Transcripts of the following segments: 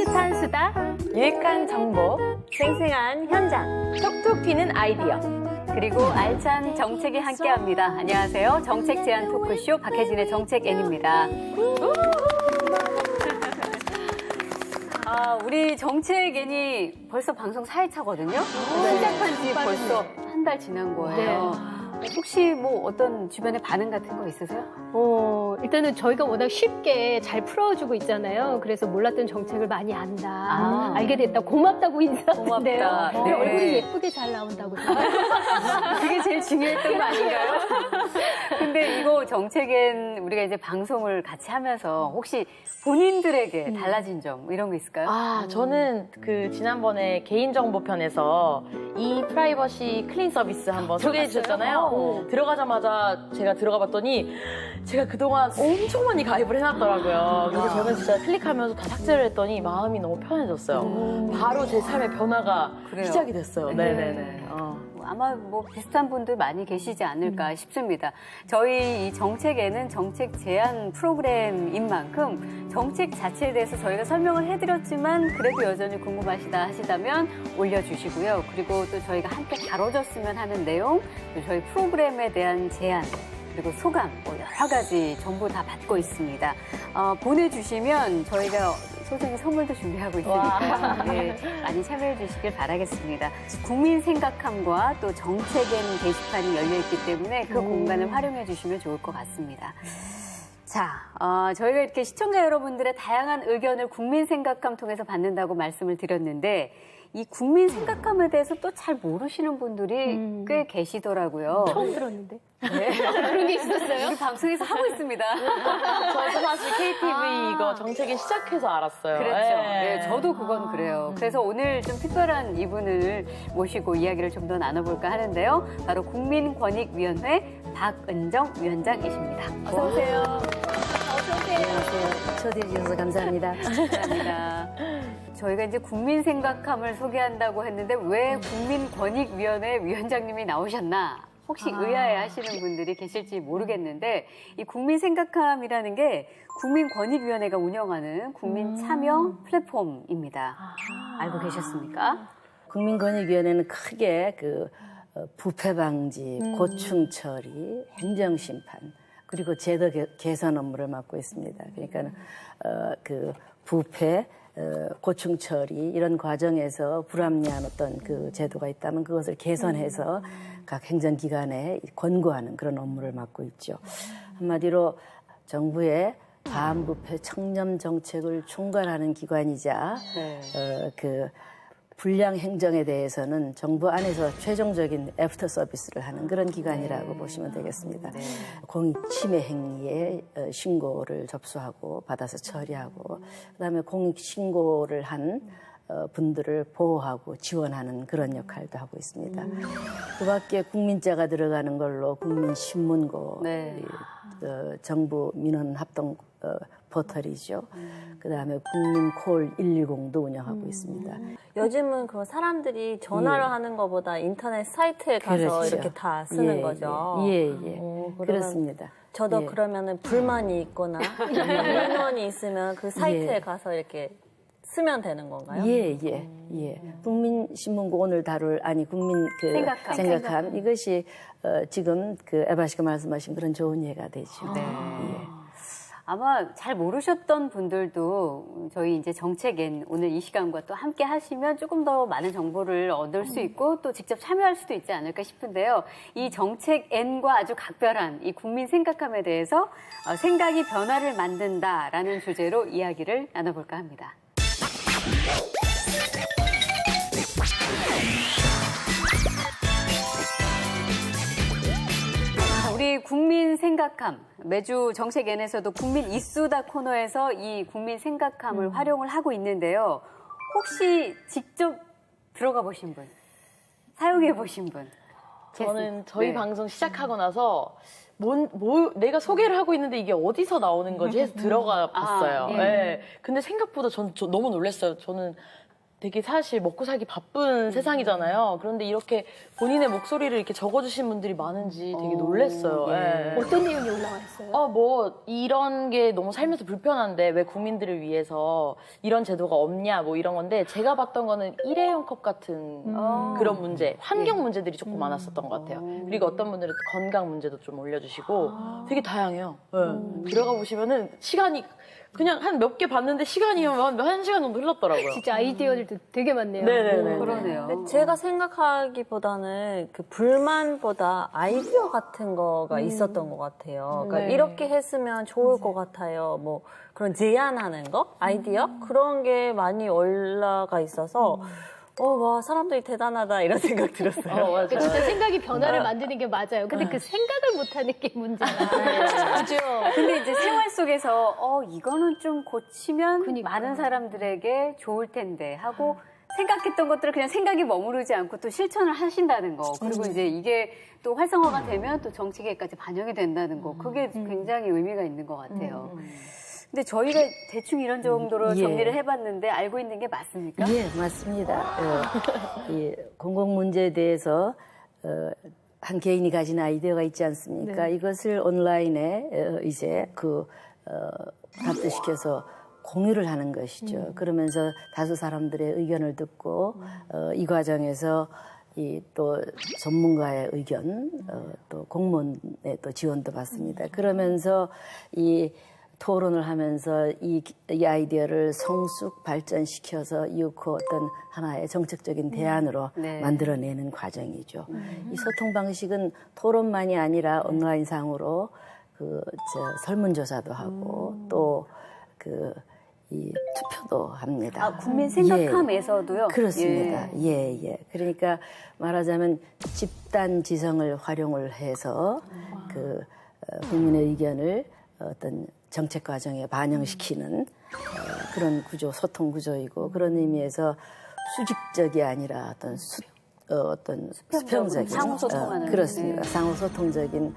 따뜻한 수다, 유익한 정보, 생생한 현장, 톡톡 튀는 아이디어. 그리고 알찬 정책이 함께합니다. 안녕하세요. 정책 제안 토크쇼 박혜진의 정책N입니다. 우리 정책N이 벌써 방송 4회차거든요. 시작한 지 벌써 한 달 지난 거예요. 혹시 뭐 어떤 주변에 반응 같은 거 있으세요? 일단은 저희가 워낙 쉽게 잘 풀어주고 있잖아요. 그래서 몰랐던 정책을 많이 안다. 알게 됐다. 고맙다고 인사하는데요. 고맙다. 네. 얼굴이 예쁘게 잘 나온다고. 그게 제일 중요했던 거 아닌가요? 근데 이거 정책엔 우리가 이제 방송을 같이 하면서 혹시 본인들에게 달라진 점 이런 거 있을까요? 저는 그 지난번에 개인정보 편에서 이 프라이버시 클린 서비스 한번 소개해 주셨잖아요. 들어가자마자 제가 들어가 봤더니 제가 그동안 엄청 많이 가입을 해놨더라고요. 그래서 저는 진짜 클릭하면서 다 삭제를 했더니 마음이 너무 편해졌어요. 바로 제 삶의 변화가 그래요? 시작이 됐어요. 네네네. 아마 뭐 비슷한 분들 많이 계시지 않을까 싶습니다. 저희 이 정책에는 정책 제안 프로그램인 만큼 정책 자체에 대해서 저희가 설명을 해드렸지만 그래도 여전히 궁금하시다 하시다면 올려주시고요. 그리고 또 저희가 함께 다뤄줬으면 하는 내용, 또 저희 프로그램에 대한 제안, 그리고 소감, 뭐 여러 가지 정보 다 받고 있습니다. 보내주시면 저희가 소정의 선물도 준비하고 있으니까 네, 많이 참여해 주시길 바라겠습니다. 국민 생각함과 또 정책엔 게시판이 열려있기 때문에 그 공간을 활용해 주시면 좋을 것 같습니다. 자, 저희가 이렇게 시청자 여러분들의 다양한 의견을 국민 생각함 통해서 받는다고 말씀을 드렸는데 이 국민 생각함에 대해서 또 잘 모르시는 분들이 꽤 계시더라고요. 처음 들었는데. 네. 그런 게 있었어요? 우리 방송에서 하고 있습니다. 저도 사실 KTV 이거 정책인 시작해서 알았어요. 그렇죠. 네. 네, 저도 그건 그래요. 그래서 오늘 좀 특별한 이분을 모시고 이야기를 좀 더 나눠볼까 하는데요. 바로 국민권익위원회 박은정 위원장이십니다. 어서 오세요. 안녕하세요. 초대해 주셔서 감사합니다. 감사합니다. 저희가 이제 국민 생각함을 소개한다고 했는데 왜 국민권익위원회 위원장님이 나오셨나? 혹시 의아해 하시는 분들이 계실지 모르겠는데 이 국민 생각함이라는 게 국민권익위원회가 운영하는 국민 참여 플랫폼입니다. 알고 계셨습니까? 국민권익위원회는 크게 부패 방지, 고충 처리, 행정 심판, 그리고 제도 개선 업무를 맡고 있습니다. 그러니까 부패, 고충 처리 이런 과정에서 불합리한 어떤 그 제도가 있다면 그것을 개선해서 각 행정기관에 권고하는 그런 업무를 맡고 있죠. 한마디로 정부의 반부패 청렴 정책을 총괄하는 기관이자 불량 행정에 대해서는 정부 안에서 최종적인 애프터 서비스를 하는 그런 기관이라고 보시면 되겠습니다. 공익 침해 행위에 신고를 접수하고 받아서 처리하고 그다음에 공익 신고를 한 분들을 보호하고 지원하는 그런 역할도 하고 있습니다. 그밖에 국민자가 들어가는 걸로 국민신문고, 정부 민원 합동 포털이죠. 그다음에 국민콜 110도 운영하고 있습니다. 요즘은 그 사람들이 전화를 하는 것보다 인터넷 사이트에 가서 그렇죠. 이렇게 다 쓰는 거죠. 그렇습니다. 저도 그러면은 불만이 있거나 민원이 있으면 그 사이트에 가서 이렇게 쓰면 되는 건가요? 국민신문고 오늘 다룰 국민 생각함 이것이 지금 에바 씨가 말씀하신 그런 좋은 예가 되죠. 아마 잘 모르셨던 분들도 저희 이제 정책엔 오늘 이 시간과 또 함께 하시면 조금 더 많은 정보를 얻을 수 있고 또 직접 참여할 수도 있지 않을까 싶은데요. 이 정책엔과 아주 각별한 이 국민 생각함에 대해서 생각이 변화를 만든다라는 주제로 이야기를 나눠볼까 합니다. 우리 국민 생각함, 매주 정책엔에서도 국민 이수다 코너에서 이 국민 생각함을 활용을 하고 있는데요. 혹시 직접 들어가 보신 분, 사용해 보신 분? 저는 저희 방송 시작하고 나서 내가 소개를 하고 있는데 이게 어디서 나오는 거지 해서 들어가 봤어요. 근데 생각보다 전 너무 놀랐어요. 저는 되게 사실 먹고 살기 바쁜 세상이잖아요. 그런데 이렇게 본인의 목소리를 이렇게 적어주신 분들이 많은지 되게 놀랐어요. 어떤 내용이 올라와 있어요? 뭐 이런 게 너무 살면서 불편한데 왜 국민들을 위해서 이런 제도가 없냐 뭐 이런 건데 제가 봤던 거는 일회용 컵 같은 그런 문제, 환경 문제들이 조금 많았었던 것 같아요. 그리고 어떤 분들은 건강 문제도 좀 올려주시고 되게 다양해요. 들어가 보시면은 시간이 그냥 한 몇 개 봤는데 시간이 한 시간 정도 흘렀더라고요. 진짜 아이디어들도 되게 많네요. 네네네. 그러네요. 근데 제가 생각하기보다는 그 불만보다 아이디어 같은 거가 있었던 것 같아요. 그러니까 네. 이렇게 했으면 좋을 것 같아요. 뭐 그런 제안하는 거, 아이디어 그런 게 많이 올라가 있어서 와 사람들이 대단하다 이런 생각 들었어요. 맞아요. 그러니까 진짜 생각이 변화를 만드는 게 맞아요. 근데 그 생각을 못하는 게 문제야. 그죠? 근데 이제 생활 속에서 이거는 좀 고치면 그러니까. 많은 사람들에게 좋을 텐데 하고 생각했던 것들을 그냥 생각이 머무르지 않고 또 실천을 하신다는 거. 그리고 이제 이게 또 활성화가 되면 또 정치계까지 반영이 된다는 거. 그게 굉장히 의미가 있는 것 같아요. 근데 저희가 대충 이런 정도로 예. 정리를 해봤는데 알고 있는 게 맞습니까? 예, 맞습니다. 이 공공 문제에 대해서 한 개인이 가진 아이디어가 있지 않습니까? 이것을 온라인에 이제 답변시켜서 공유를 하는 것이죠. 그러면서 다수 사람들의 의견을 듣고 이 과정에서 또 전문가의 의견, 또 공무원의 또 지원도 받습니다. 그러면서 이 토론을 하면서 이 아이디어를 성숙 발전시켜서 이윽고 어떤 하나의 정책적인 대안으로 네. 만들어내는 과정이죠. 이 소통 방식은 토론만이 아니라 온라인상으로 설문조사도 하고 또 이 투표도 합니다. 국민 생각함에서도요? 그렇습니다. 예. 그러니까 말하자면 집단 지성을 활용을 해서 국민의 의견을 어떤 정책 과정에 반영시키는 그런 구조, 소통 구조이고 그런 의미에서 수직적이 아니라 어떤 수평적인 상호 소통하는. 그렇습니다. 상호 소통적인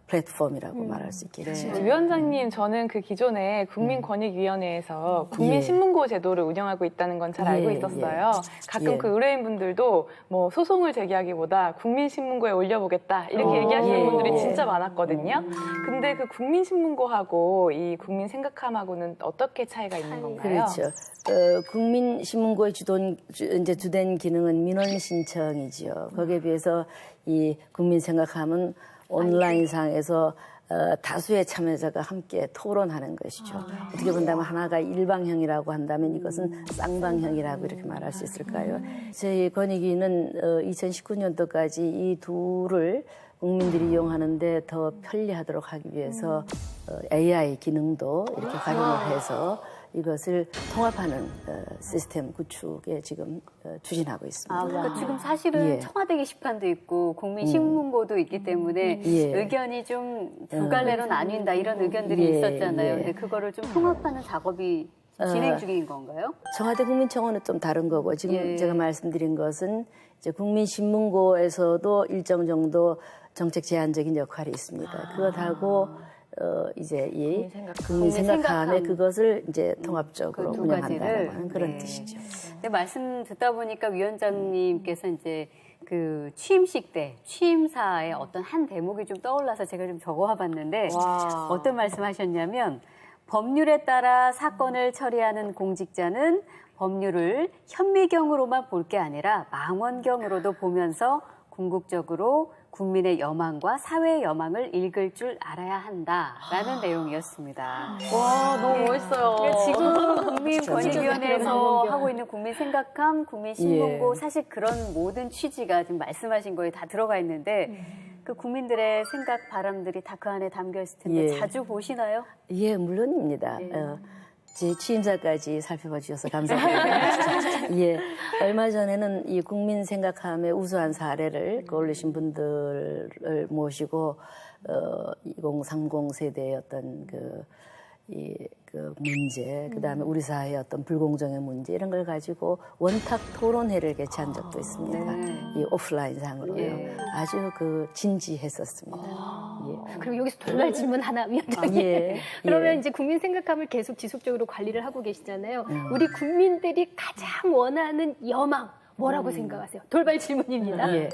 플랫폼이라고 말할 수 있겠죠. 위원장님, 저는 그 기존에 국민권익위원회에서 국민신문고 제도를 운영하고 있다는 건 잘 알고 있었어요. 가끔 그 의뢰인분들도 뭐 소송을 제기하기보다 국민신문고에 올려보겠다 이렇게 얘기하시는 분들이 진짜 많았거든요. 근데 그 국민신문고하고 이 국민 생각함하고는 어떻게 차이가 있는 건가요? 그렇죠. 국민신문고의 주된 기능은 민원 신청이지요. 거기에 비해서 이 국민 생각함은 온라인상에서 다수의 참여자가 함께 토론하는 것이죠. 어떻게 본다면 하나가 일방형이라고 한다면 이것은 쌍방형이라고 이렇게 말할 수 있을까요? 저희 권익위는 2019년도까지 이 둘을 국민들이 이용하는데 더 편리하도록 하기 위해서 AI 기능도 이렇게 활용을 해서 이것을 통합하는 시스템 구축에 지금 추진하고 있습니다. 그러니까 지금 사실은 청와대 게시판도 있고 국민신문고도 있기 때문에 의견이 좀 두 갈래로 나뉜다 이런 의견들이 있었잖아요. 근데 그거를 좀 통합하는 작업이 진행 중인 건가요? 청와대 국민청원은 좀 다른 거고 지금 제가 말씀드린 것은 이제 국민신문고에서도 일정 정도 정책 제안적인 역할이 있습니다. 그것하고 이제 이 국민 생각함에 그것을 이제 통합적으로 두 운영한다는 가지를. 그런 뜻이죠. 근데 말씀 듣다 보니까 위원장님께서 이제 그 취임식 때 취임사의 어떤 한 대목이 좀 떠올라서 제가 좀 적어와 봤는데 어떤 말씀하셨냐면 법률에 따라 사건을 처리하는 공직자는 법률을 현미경으로만 볼 게 아니라 망원경으로도 보면서 궁극적으로 국민의 여망과 사회의 여망을 읽을 줄 알아야 한다라는 내용이었습니다. 와, 너무 멋있어요. 지금 국민권익위원회에서 하고 있는 국민 생각함, 국민 신문고 사실 그런 모든 취지가 지금 말씀하신 거에 다 들어가 있는데 그 국민들의 생각, 바람들이 다 그 안에 담겨 있을 텐데 자주 보시나요? 예, 물론입니다. 제 취임사까지 살펴봐 주셔서 감사합니다. 예, 얼마 전에는 이 국민 생각함의 우수한 사례를 올리신 분들을 모시고 2030 세대의 어떤 그 문제, 그다음에 우리 사회의 어떤 불공정의 문제 이런 걸 가지고 원탁 토론회를 개최한 적도 있습니다. 이 오프라인상으로요. 아주 진지했었습니다. 그리고 여기서 돌발 질문 하나 위원장님. 그러면 예. 이제 국민 생각함을 계속 지속적으로 관리를 하고 계시잖아요. 우리 국민들이 가장 원하는 여망 뭐라고 생각하세요? 돌발 질문입니다. 예.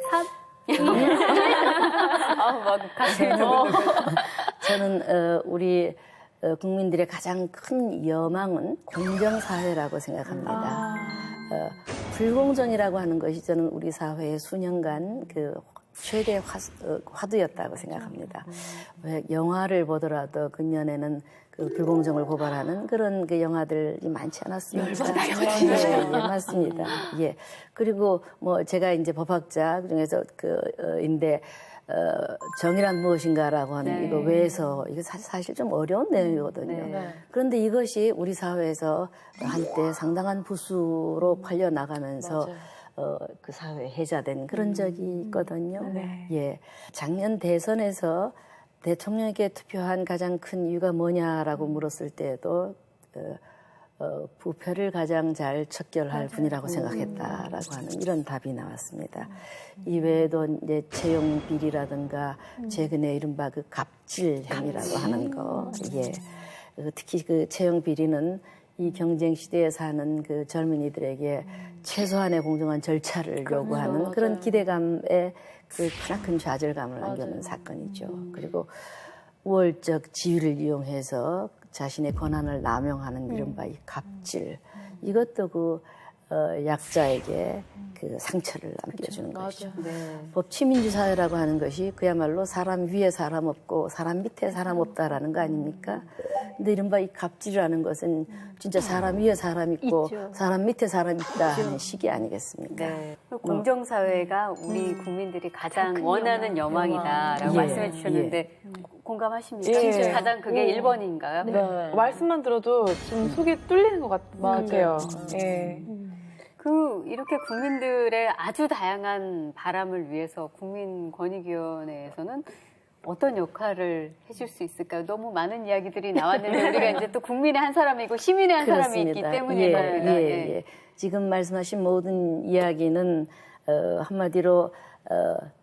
저는 우리 국민들의 가장 큰 여망은 공정사회라고 생각합니다. 불공정이라고 하는 것이 저는 우리 사회의 수년간 그 최대 화두였다고 생각합니다. 왜 영화를 보더라도 근년에는 그 불공정을 고발하는 그런 그 영화들이 많지 않았습니까? 예, 맞습니다. 예. 그리고 뭐 제가 이제 법학자 중에서 인데 정의란 무엇인가라고 하는 이거 외에서 이거 사실 좀 어려운 내용이거든요. 그런데 이것이 우리 사회에서 한때 상당한 부수로 팔려 나가면서 그 사회에 해자된 그런 적이 있거든요. 예. 작년 대선에서 대통령에게 투표한 가장 큰 이유가 뭐냐라고 물었을 때에도 부패를 가장 잘 척결할 분이라고 생각했다라고 하는 이런 답이 나왔습니다. 이외에도 이제 채용 비리라든가 최근에 이른바 그 갑질 행위라고 하는 거, 예. 특히 그 채용 비리는 이 경쟁 시대에 사는 그 젊은이들에게 최소한의 공정한 절차를 요구하는 그런 기대감에 그 크나큰 좌절감을 안겨는 사건이죠. 그리고 우월적 지위를 이용해서 자신의 권한을 남용하는 이른바 이 갑질, 이것도 그 약자에게 그 상처를 남겨주는 것이죠. 법치민주사회라고 하는 것이 그야말로 사람 위에 사람 없고 사람 밑에 사람 없다라는 거 아닙니까? 근데 이른바 이 갑질이라는 것은 진짜 사람 위에 사람 있고 사람 밑에 사람 있다 하는 식이 아니겠습니까? 공정사회가 우리 국민들이 가장 원하는 여망이다라고 말씀해 주셨는데 공감하십니까? 가장 그게 1번인가요? 네. 말씀만 들어도 좀 속이 뚫리는 것 같아요. 예. 이렇게 국민들의 아주 다양한 바람을 위해서 국민권익위원회에서는 어떤 역할을 해줄 수 있을까요? 너무 많은 이야기들이 나왔는데 우리가 이제 또 국민의 한 사람이고 시민의 한 사람이 있기 때문에 말입니다. 예. 지금 말씀하신 모든 이야기는 한마디로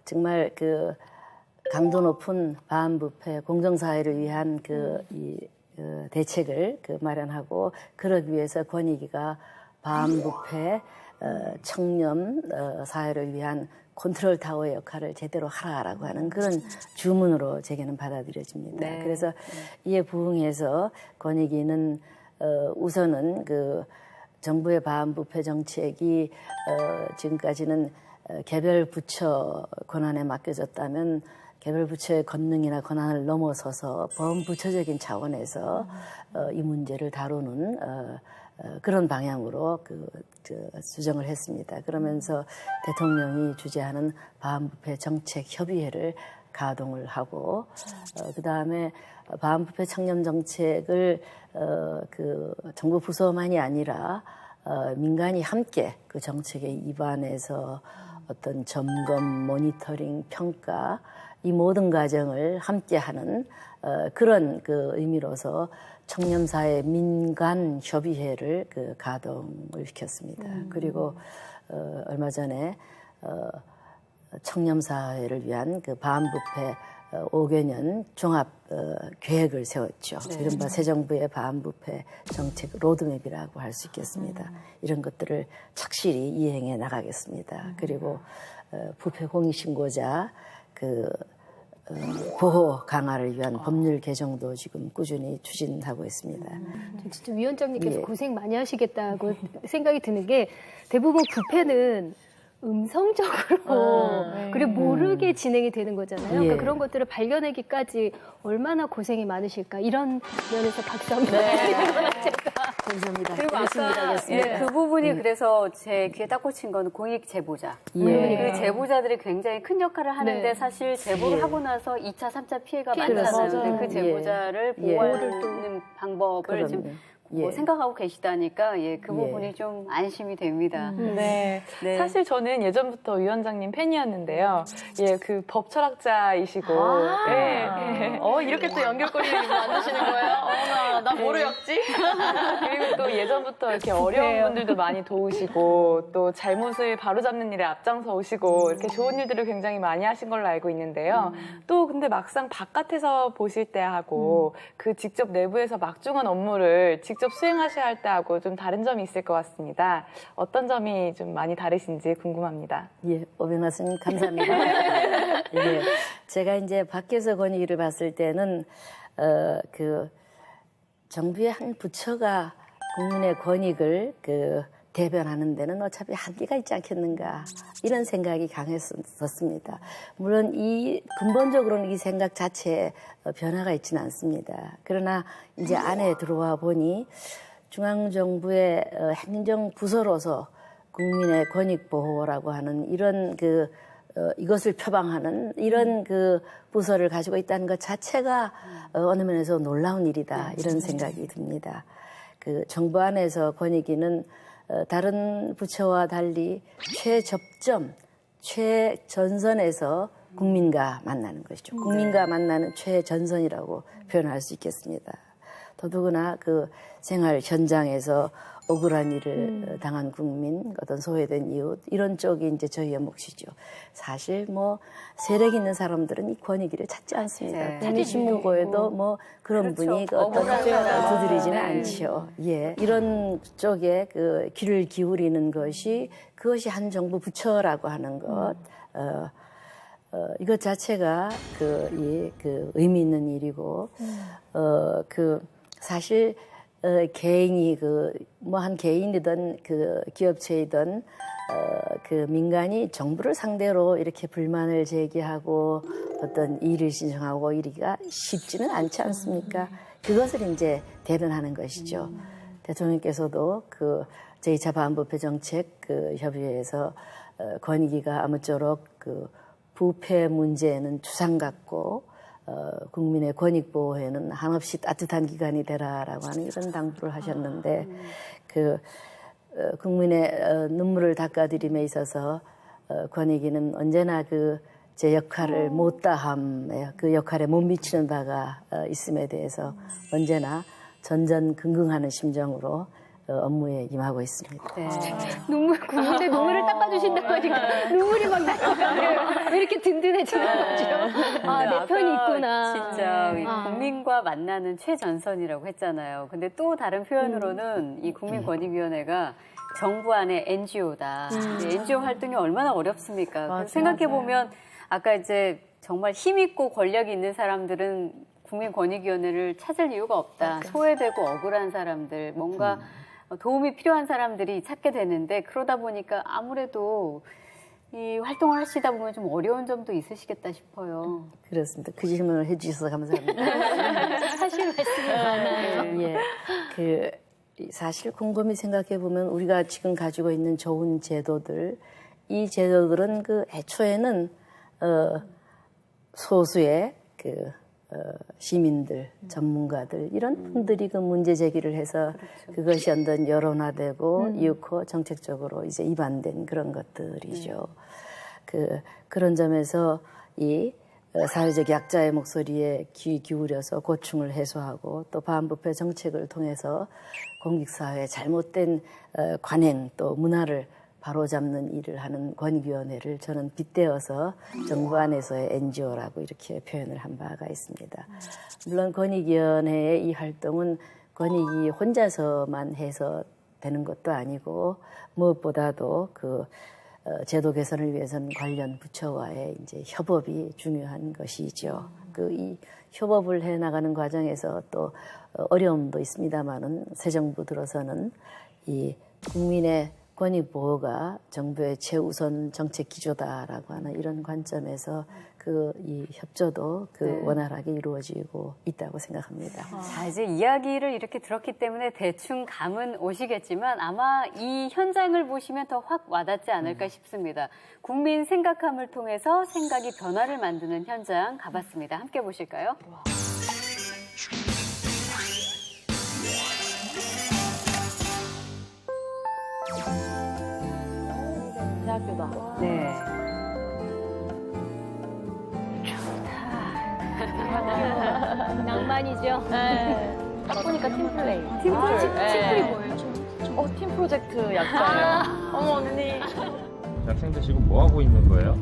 정말 그 강도 높은 반부패 공정사회를 위한 대책을 마련하고 그러기 위해서 권익위가 반부패 청렴 사회를 위한 컨트롤 타워의 역할을 제대로 하라라고 하는 그런 주문으로 제게는 받아들여집니다. 그래서 이에 부응해서 권익위는 우선은 그 정부의 반부패 정책이 지금까지는 개별 부처 권한에 맡겨졌다면 개별 부처의 권능이나 권한을 넘어서서 범부처적인 차원에서 이 문제를 다루는 그런 방향으로 수정을 했습니다. 그러면서 대통령이 주재하는 반부패 정책 협의회를 가동을 하고 그 다음에 반부패 청렴 정책을 정부 부서만이 아니라 민간이 함께 그 정책에 입안해서 어떤 점검, 모니터링, 평가 이 모든 과정을 함께하는 그런 의미로서 청렴사회 민간협의회를 가동을 시켰습니다. 그리고 얼마 전에 청렴사회를 위한 반부패 5개년 종합 계획을 세웠죠. 이른바 새 정부의 반부패 정책 로드맵이라고 할 수 있겠습니다. 이런 것들을 착실히 이행해 나가겠습니다. 그리고 부패 공익신고자 보호 강화를 위한 법률 개정도 지금 꾸준히 추진하고 있습니다. 진짜 위원장님께서 고생 많이 하시겠다고 생각이 드는 게 대부분 부패는 음성적으로 그리고 모르게 진행이 되는 거잖아요. 그러니까 그런 것들을 발견하기까지 얼마나 고생이 많으실까 이런 면에서 박수 한번 드리는 것 같아요. 감사합니다. 그리고 열심히 아까 일하겠습니다. 그 부분이 그래서 제 귀에 딱 꽂힌 건 공익 제보자. 그 제보자들이 굉장히 큰 역할을 하는데 사실 제보를 하고 나서 2차, 3차 피해가 많잖아요. 근데 그 제보자를 보호하는 방법을 지금 생각하고 계시다니까 그 부분이 좀 안심이 됩니다. 네. 사실 저는 예전부터 위원장님 팬이었는데요. 그 법 철학자이시고 이렇게 또 연결고리를 만드시는 거예요? 나 모르였지? 그리고 또 예전부터 이렇게 어려운 분들도 많이 도우시고 또 잘못을 바로잡는 일에 앞장서 오시고 이렇게 좋은 일들을 굉장히 많이 하신 걸로 알고 있는데요. 또 근데 막상 바깥에서 보실 때하고 그 직접 내부에서 막중한 업무를 직접 직접 수행하셔야 할 때하고 좀 다른 점이 있을 것 같습니다. 어떤 점이 좀 많이 다르신지 궁금합니다. 예, 오병나스님 감사합니다. 예, 제가 이제 밖에서 권익위를 봤을 때는 정부의 한 부처가 국민의 권익을 대변하는 데는 어차피 한계가 있지 않겠는가 이런 생각이 강했었습니다. 물론 근본적으로는 이 생각 자체에 변화가 있지는 않습니다. 그러나 이제 안에 들어와 보니 중앙정부의 행정부서로서 국민의 권익 보호라고 하는 이런 이것을 표방하는 이런 부서를 가지고 있다는 것 자체가 어느 면에서 놀라운 일이다 이런 생각이 듭니다. 정부 안에서 권익위는 다른 부처와 달리 최접점, 최전선에서 국민과 만나는 것이죠. 국민과 만나는 최전선이라고 표현할 수 있겠습니다. 더더구나 생활 현장에서 억울한 일을 당한 국민, 어떤 소외된 이웃, 이런 쪽이 이제 저희의 몫이죠. 사실 세력 있는 사람들은 이 권익위를 찾지 않습니다. 네. 국민신문고에도 그런 분이 두드리지는 않죠. 예. 이런 쪽에 귀를 기울이는 그것이 한 정부 부처라고 하는 것, 이것 자체가 의미 있는 일이고, 사실, 개인이 한 개인이든 기업체이든 민간이 정부를 상대로 이렇게 불만을 제기하고 어떤 이의를 신청하고 이리가 쉽지는 않지 않습니까? 그것을 이제 대변하는 것이죠. 대통령께서도 제2차 반부패 정책 협의회에서 권익위가 아무쪼록 부패 문제에는 주상 같고 국민의 권익 보호에는 한없이 따뜻한 기관이 되라라고 하는 이런 당부를 하셨는데 국민의 눈물을 닦아드림에 있어서 권익위는 언제나 제 역할을 못다함에 역할에 못 미치는 바가 있음에 대해서 언제나 전전긍긍하는 심정으로 업무에 임하고 있습니다. 네. 국민의 눈물을 닦아주신다고 하니까 눈물이 막 나니까 왜 이렇게 든든해지는 거죠? 내 편이 있구나. 진짜 이 국민과 만나는 최전선이라고 했잖아요. 근데 또 다른 표현으로는 이 국민권익위원회가 정부 안의 NGO다. NGO 활동이 얼마나 어렵습니까? 생각해보면 아까 이제 정말 힘있고 권력이 있는 사람들은 국민권익위원회를 찾을 이유가 없다. 소외되고 억울한 사람들, 뭔가 도움이 필요한 사람들이 찾게 되는데 그러다 보니까 아무래도 이 활동을 하시다 보면 좀 어려운 점도 있으시겠다 싶어요. 그렇습니다. 그 질문을 해주셔서 감사합니다. 사실 말씀이 많아요. 예, 사실 곰곰이 생각해 보면 우리가 지금 가지고 있는 좋은 제도들, 이 제도들은 애초에는 소수의 시민들, 전문가들 이런 분들이 문제 제기를 해서 그것이 어떤 여론화되고 이윽고 정책적으로 이제 입안된 그런 것들이죠. 그런 점에서 이 사회적 약자의 목소리에 귀 기울여서 고충을 해소하고 또 반부패 정책을 통해서 공직사회의 잘못된 관행 또 문화를 바로잡는 일을 하는 권익위원회를 저는 빗대어서 정부 안에서의 NGO라고 이렇게 표현을 한 바가 있습니다. 물론 권익위원회의 이 활동은 권익위 혼자서만 해서 되는 것도 아니고 무엇보다도 제도 개선을 위해서는 관련 부처와의 이제 협업이 중요한 것이죠. 이 협업을 해 나가는 과정에서 또 어려움도 있습니다만은 새 정부 들어서는 이 국민의 권익 보호가 정부의 최우선 정책 기조다라고 하는 이런 관점에서 이 협조도 원활하게 이루어지고 있다고 생각합니다. 자, 이제 이야기를 이렇게 들었기 때문에 대충 감은 오시겠지만 아마 이 현장을 보시면 더 확 와닿지 않을까 싶습니다. 국민 생각함을 통해서 생각이 변화를 만드는 현장 가봤습니다. 함께 보실까요? 대학교다. 네. 낭만이죠. 딱 보니까 팀플레이. 팀플이 뭐예요? 팀 프로젝트 약자예요. 어머 언니. 학생들 지금 뭐 하고 있는 거예요?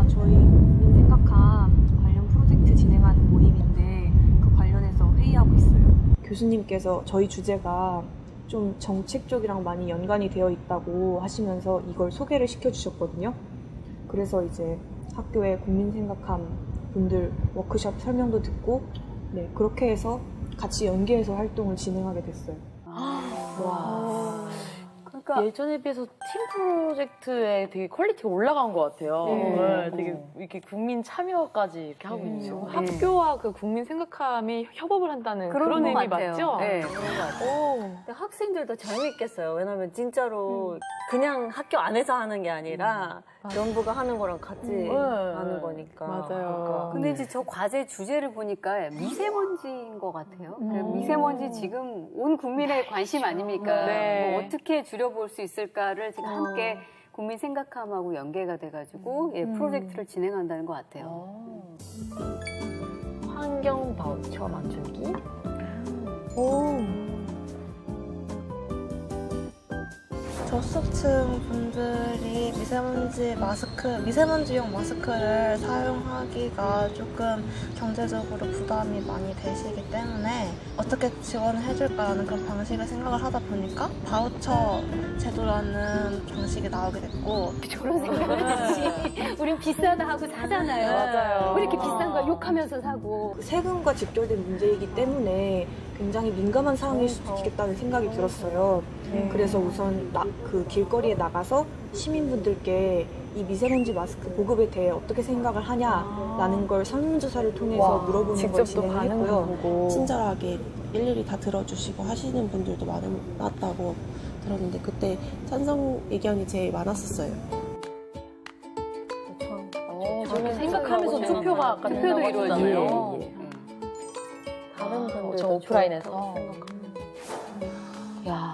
저희 국민 생각함 관련 프로젝트 진행하는 모임인데 그 관련해서 회의하고 있어요. 교수님께서 저희 주제가 좀 정책 쪽이랑 많이 연관이 되어 있다고 하시면서 이걸 소개를 시켜주셨거든요. 그래서 이제 학교에 국민 생각함 분들 워크숍 설명도 듣고 네, 그렇게 해서 같이 연계해서 활동을 진행하게 됐어요. 와. 그러니까 예전에 비해서 팀 프로젝트에 되게 퀄리티가 올라간 것 같아요. 네, 되게 이렇게 국민 참여까지 이렇게 하고 있죠. 학교와 그 국민 생각함이 협업을 한다는 그런 그런 것 의미 같아요. 맞죠? 네. 근데 학생들도 재밌겠어요. 왜냐면 진짜로 그냥 학교 안에서 하는 게 아니라 연구가 하는 거랑 같이 하는 거니까. 맞아요. 근데 이제 저 과제 주제를 보니까 미세먼지인 것 같아요. 미세먼지 지금 온 국민의 관심 아닙니까? 네. 뭐 어떻게 줄여볼 수 있을까를 지금 함께 국민 생각함하고 연계가 돼가지고 예, 프로젝트를 진행한다는 것 같아요. 환경 바우처 맞추기? 저소득층 분들이 미세먼지용 마스크를 사용하기가 조금 경제적으로 부담이 많이 되시기 때문에 어떻게 지원을 해줄까라는 그런 방식을 생각을 하다 보니까 바우처 제도라는 방식이 나오게 됐고 저런 생각을 하지. 우린 비싸다 하고 사잖아요. 맞아요. 왜 이렇게 비싼 거 욕하면서 사고. 세금과 직결된 문제이기 때문에 굉장히 민감한 사항일 수도 있겠다는 생각이 들었어요. 그래서 우선 그 길거리에 나가서 시민분들께 이 미세먼지 마스크 보급에 대해 어떻게 생각을 하냐라는 걸 설문조사를 통해서 물어보는 걸 직접 또 반응을 진행했고요. 보고. 친절하게 일일이 다 들어주시고 하시는 분들도 많았다고 들었는데 그때 찬성 의견이 제일 많았었어요. 저는 생각하면서 투표가 아까 투표도 된다고 이루어져요. 하셨잖아요. 다른 분들도 저 오프라인에서.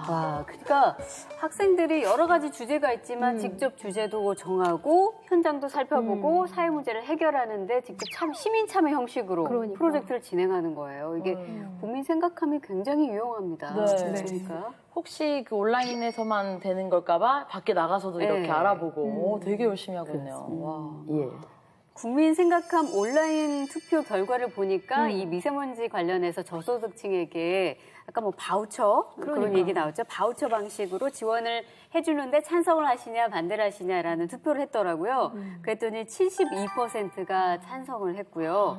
와, 그러니까 학생들이 여러 가지 주제가 있지만 직접 주제도 정하고 현장도 살펴보고 사회 문제를 해결하는데 직접 시민 참여 형식으로 그러니까. 프로젝트를 진행하는 거예요. 이게 국민 생각함이 굉장히 유용합니다. 네. 그러니까. 혹시 그 온라인에서만 되는 걸까봐 밖에 나가서도 이렇게 네. 알아보고 되게 열심히 하고 있네요. 와. 예. 국민 생각함 온라인 투표 결과를 보니까 이 미세먼지 관련해서 저소득층에게 아까 뭐 바우처 그런 얘기 나왔죠. 바우처 방식으로 지원을 해주는데 찬성을 하시냐 반대를 하시냐라는 투표를 했더라고요. 그랬더니 72%가 찬성을 했고요.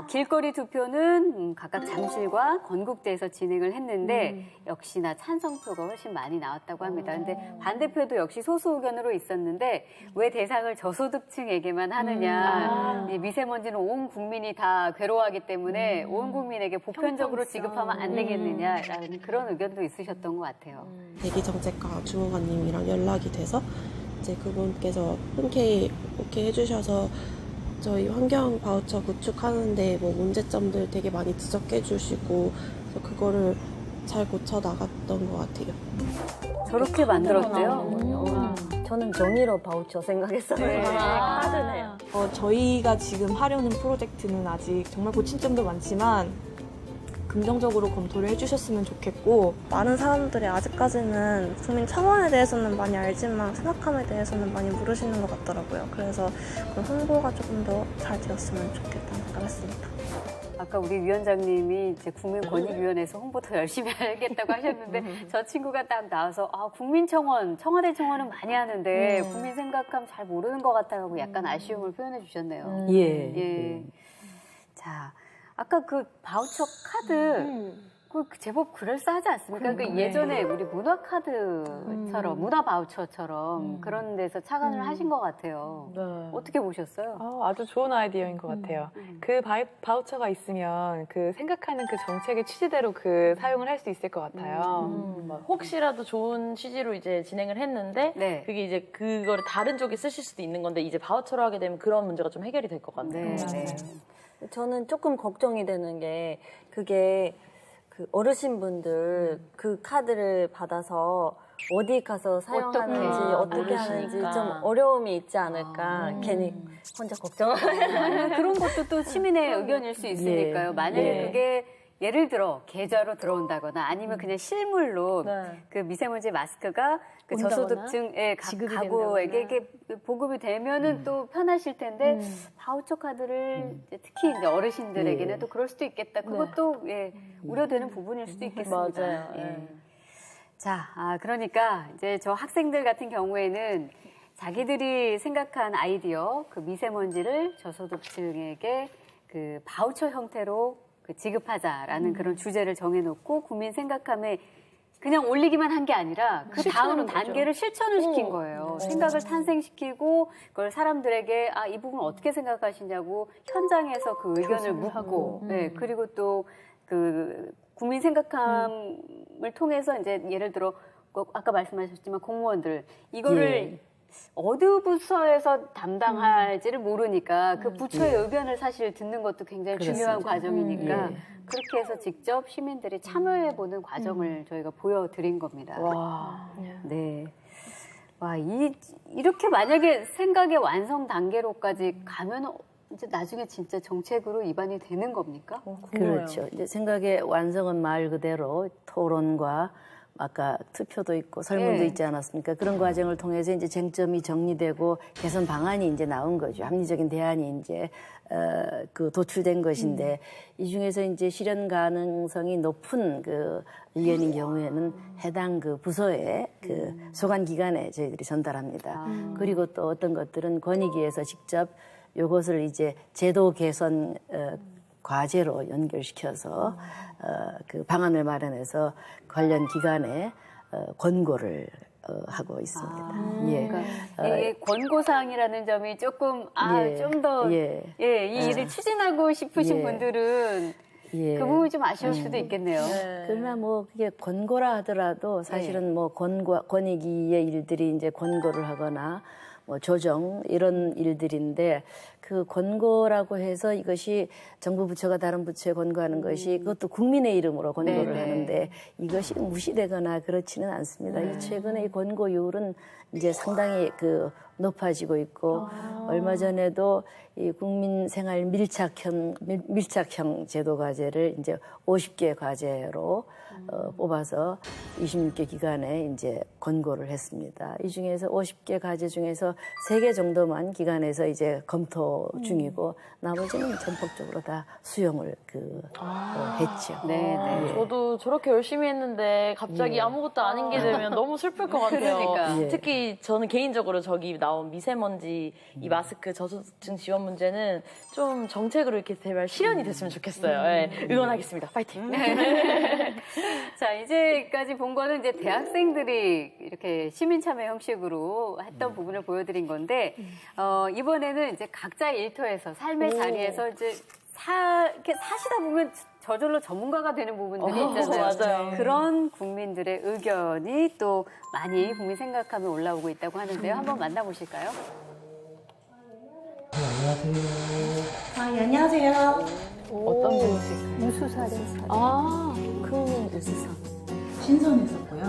길거리 투표는 각각 잠실과 건국대에서 진행을 했는데 역시나 찬성표가 훨씬 많이 나왔다고 합니다. 근데 반대표도 역시 소수 의견으로 있었는데 왜 대상을 저소득층에게만 하느냐. 이 미세먼지는 온 국민이 다 괴로워하기 때문에 온 국민에게 보편적으로 지급하면 안 되겠느냐라는 그런 의견도 있으셨던 것 같아요. 대기정책과 주무관님이랑 연락이 돼서 이제 그분께서 흔쾌히 오케이 해주셔서 저희 환경 바우처 구축하는데 뭐 문제점들 되게 많이 지적해 주시고 그래서 그거를 잘 고쳐 나갔던 것 같아요. 저렇게 만들었대요. 저는 정의로 바우처 생각했어요. 카드네요. 저희가 지금 하려는 프로젝트는 아직 정말 고친점도 많지만 긍정적으로 검토를 해주셨으면 좋겠고 많은 사람들이 아직까지는 국민 청원에 대해서는 많이 알지만 생각함에 대해서는 많이 모르시는 것 같더라고요. 그래서 그런 홍보가 조금 더 잘 되었으면 좋겠다는 생각을 했습니다. 아까 우리 위원장님이 이제 국민권익위원회에서 홍보 더 열심히 하겠다고 하셨는데 저 친구가 딱 나와서 국민청원, 청와대 청원은 많이 하는데 국민 생각하면 잘 모르는 것 같다고 약간 아쉬움을 표현해 주셨네요. 예. 자, 아까 그 바우처 카드 그 제법 그럴싸하지 않습니까? 그 예전에 우리 문화카드처럼 문화 바우처처럼 그런 데서 착안을 하신 것 같아요. 네. 어떻게 보셨어요? 아주 좋은 아이디어인 것 같아요. 그 바우처가 있으면 그 생각하는 그 정책의 취지대로 그 사용을 할 수 있을 것 같아요. 혹시라도 좋은 취지로 이제 진행을 했는데 네. 그게 이제 그거를 다른 쪽에 쓰실 수도 있는 건데 이제 바우처로 하게 되면 그런 문제가 좀 해결이 될 것 같네요. 네. 저는 조금 걱정이 되는 게 그게 그 어르신분들 그 카드를 받아서 어디 가서 사용하는지 어떻게 하는지 좀 어려움이 있지 않을까 괜히 혼자 걱정을 그런 것도 또 시민의 의견일 수 있으니까요. 만약에 그게 예를 들어 계좌로 들어온다거나 아니면 그냥 실물로 그 미세먼지 마스크가 그 저소득층 가구에게 이게 보급이 되면은 또 편하실 텐데 바우처 카드를 이제 특히 이제 어르신들에게는 또 그럴 수도 있겠다. 그것도 우려되는 부분일 수도 있겠습니다. 맞아요. 자, 그러니까 이제 저 학생들 같은 경우에는 자기들이 생각한 아이디어, 그 미세먼지를 저소득층에게 그 바우처 형태로 그 지급하자라는 그런 주제를 정해놓고 국민 생각함에 그냥 올리기만 한 게 아니라 그 다음 단계를 실천을 시킨 거예요. 생각을 탄생시키고 그걸 사람들에게 이 부분 어떻게 생각하시냐고 현장에서 그 의견을 묻고 그리고 또 그 국민 생각함을 통해서 이제 예를 들어 아까 말씀하셨지만 공무원들 이거를 어느 부서에서 담당할지를 모르니까 그 부처의 의견을 사실 듣는 것도 굉장히 중요한 과정이니까 그렇게 해서 직접 시민들이 참여해보는 과정을 저희가 보여드린 겁니다. 와. 네. 와, 이렇게 만약에 생각의 완성 단계로까지 가면 이제 나중에 진짜 정책으로 입안이 되는 겁니까? 그렇죠. 이제 생각의 완성은 말 그대로 토론과 아까 투표도 있고 설문도 있지 않았습니까? 그런 과정을 통해서 이제 쟁점이 정리되고 개선 방안이 이제 나온 거죠. 합리적인 대안이 이제 그 도출된 것인데 이 중에서 이제 실현 가능성이 높은 그 의견인 경우에는 해당 그 부서의 그 소관 기관에 저희들이 전달합니다. 그리고 또 어떤 것들은 권익위에서 직접 요것을 이제 제도 개선 과제로 연결시켜서 그 방안을 마련해서 관련 기관에 권고를 하고 있습니다. 그러니까 이 권고사항이라는 점이 조금 좀 더 이 일을 추진하고 싶으신 분들은 그 부분이 좀 아쉬울 수도 있겠네요. 그러나 뭐 그게 권고라 하더라도 사실은 뭐 권익위의 일들이 이제 권고를 하거나 뭐 조정 이런 일들인데 그 권고라고 해서 이것이 정부 부처가 다른 부처에 권고하는 것이 그것도 국민의 이름으로 권고를 하는데 이것이 무시되거나 그렇지는 않습니다. 이 최근에 이 권고율은 이제 상당히 그 높아지고 있고 얼마 전에도 이 국민 생활 밀착형 제도 과제를 이제 50개 과제로 뽑아서 26개 기관에 이제 권고를 했습니다. 이 중에서 50개 과제 중에서 3개 정도만 기관에서 이제 검토 중이고 나머지는 전폭적으로 다 수용을 했죠. 저도 저렇게 열심히 했는데 갑자기 아무것도 아닌 게 되면 너무 슬플 것 같아요. 그러니까. 특히 저는 개인적으로 저기 나온 미세먼지 이 마스크 저소득층 지원 문제는 좀 정책으로 이렇게 제발 실현이 됐으면 좋겠어요. 응원하겠습니다. 파이팅. 자, 이제까지 본 거는 이제 대학생들이 이렇게 시민 참여 형식으로 했던 부분을 보여드린 건데, 이번에는 이제 각자 일터에서, 삶의 자리에서 이제 이렇게 사시다 보면 저절로 전문가가 되는 부분들이 있잖아요. 맞아요. 그런 국민들의 의견이 또 많이 국민 생각하면 올라오고 있다고 하는데요. 한번 만나보실까요? 안녕하세요. 어떤 분이실까요? 무수사례. 큰 우수상. 신선했었고요.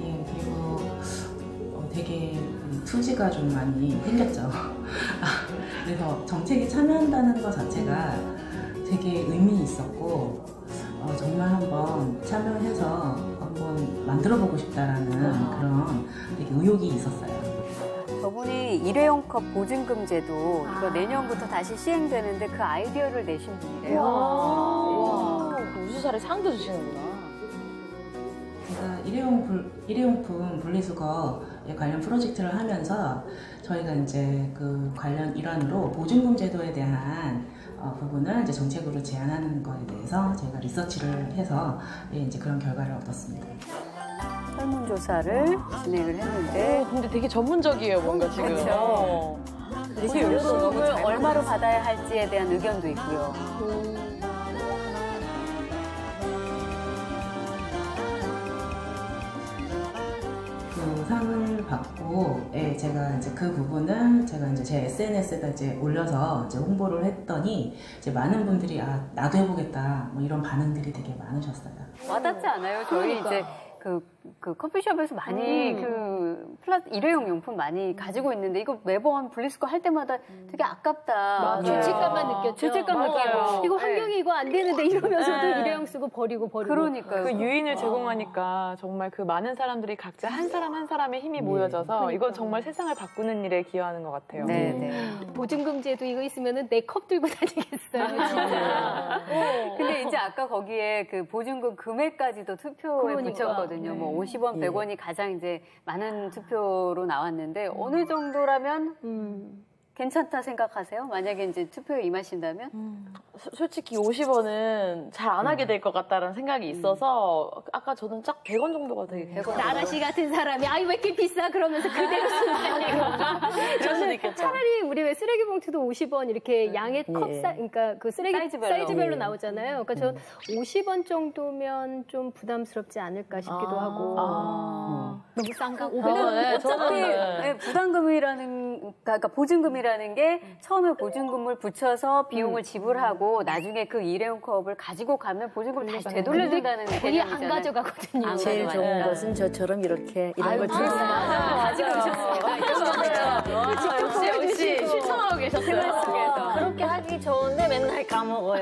예, 그리고 되게 투지가 좀 많이 생겼죠. 그래서 정책에 참여한다는 것 자체가 되게 의미 있었고 정말 한번 참여해서 한번 만들어보고 싶다라는 그런 되게 의욕이 있었어요. 저분이 일회용컵 보증금 제도 이거 내년부터 다시 시행되는데 그 아이디어를 내신 분이래요. 와. 우수사례 상도 주시는구나. 제가 일회용품 분리수거에 관련 프로젝트를 하면서 저희가 이제 그 관련 일환으로 보증금 제도에 대한 부분을 이제 정책으로 제안하는 거에 대해서 저희가 리서치를 해서 이제 그런 결과를 얻었습니다. 설문조사를 진행을 했는데 근데 되게 전문적이에요, 뭔가 지금. 그렇죠. 보증금을 얼마로 받아야 할지에 대한 의견도 있고요. 그 상을 받고, 제가 이제 그 부분을 제가 이제 제 SNS에다 이제 올려서 이제 홍보를 했더니 이제 많은 분들이 나도 해보겠다 뭐 이런 반응들이 되게 많으셨어요. 와닿지 않아요? 저희 이제 그 커피숍에서 많이 일회용 용품 많이 가지고 있는데 이거 매번 분리수거 할 때마다 되게 아깝다. 죄책감만 느꼈죠. 죄책감 느끼고. 이거 환경이 이거 안 되는데 이러면서도 일회용 쓰고 버리고. 그러니까요. 그 유인을 제공하니까 정말 그 많은 사람들이 각자 한 사람 한 사람의 힘이 모여져서 이건 정말 세상을 바꾸는 일에 기여하는 것 같아요. 보증금제도 이거 있으면은 내 컵 들고 다니겠어요. 진짜. 근데 이제 아까 거기에 그 보증금 금액까지도 투표에 붙였거든요. 뭐 50원, 100원이 가장 이제 많은 투표로 나왔는데 어느 정도라면 괜찮다 생각하세요? 만약에 이제 투표에 임하신다면? 솔직히 50원은 잘 안 하게 될 것 같다는 생각이 있어서 아까 저는 딱 100원 정도가 되게 나라 씨 같은 사람이 아이 왜 이렇게 비싸 그러면서 그대로 쓴다니까. 그럴 수도 있겠죠. 차라리 우리 왜 쓰레기 봉투도 50원 이렇게 양의 컵 그러니까 그 쓰레기 사이즈별로 나오잖아요. 그러니까 전 50원 정도면 좀 부담스럽지 않을까 싶기도 하고. 너무 싼가? 어차피 부담금이라는 그러니까 보증금이라는 게 처음에 보증금을 붙여서 비용을 지불하고 나중에 그 일회용 컵을 가지고 가면 보증금을 다시 되돌려준다는 거의 안 개념이잖아요. 가져가거든요. 제일 좋은 것은 저처럼 이렇게 이런 걸 가지고 오셨어요. 역시 실천하고 계셨어요. 그렇게 하기 좋은데 맨날 까먹어요.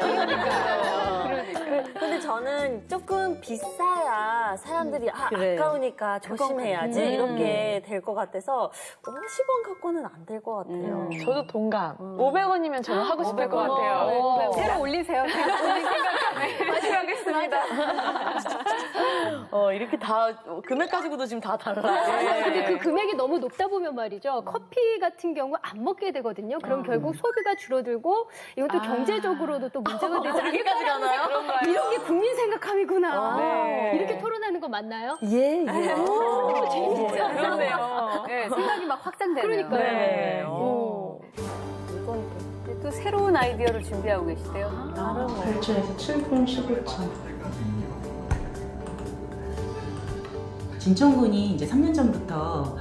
근데 저는 조금 비싸야 사람들이 아까우니까 조심해야지 이렇게 될 것 같아서 50원 갖고는 안 될 것 같아요. 저도 동감. 500원이면 저는 하고 싶을 것 같아요. 새로 올리세요. 다시 하겠습니다. 이렇게 다 금액 가지고도 지금 다 달라요. 근데 그 금액이 너무 높다 보면 말이죠. 커피 같은 경우 안 먹게 되거든요. 그럼 결국 소비가 줄어들고 이것도 경제적으로도 또 문제가 되지 여기까지 가나요? 이런 게 국민 생각함이구나. 네. 이렇게 토론하는 거 맞나요? 예. 재밌죠? 그렇네요. 네, 생각이 막 확장되네요. 그러니까요. 네. 이건 또 새로운 아이디어를 준비하고 계시대요. 8초에서 7분 15초. 진천군이 이제 3년 전부터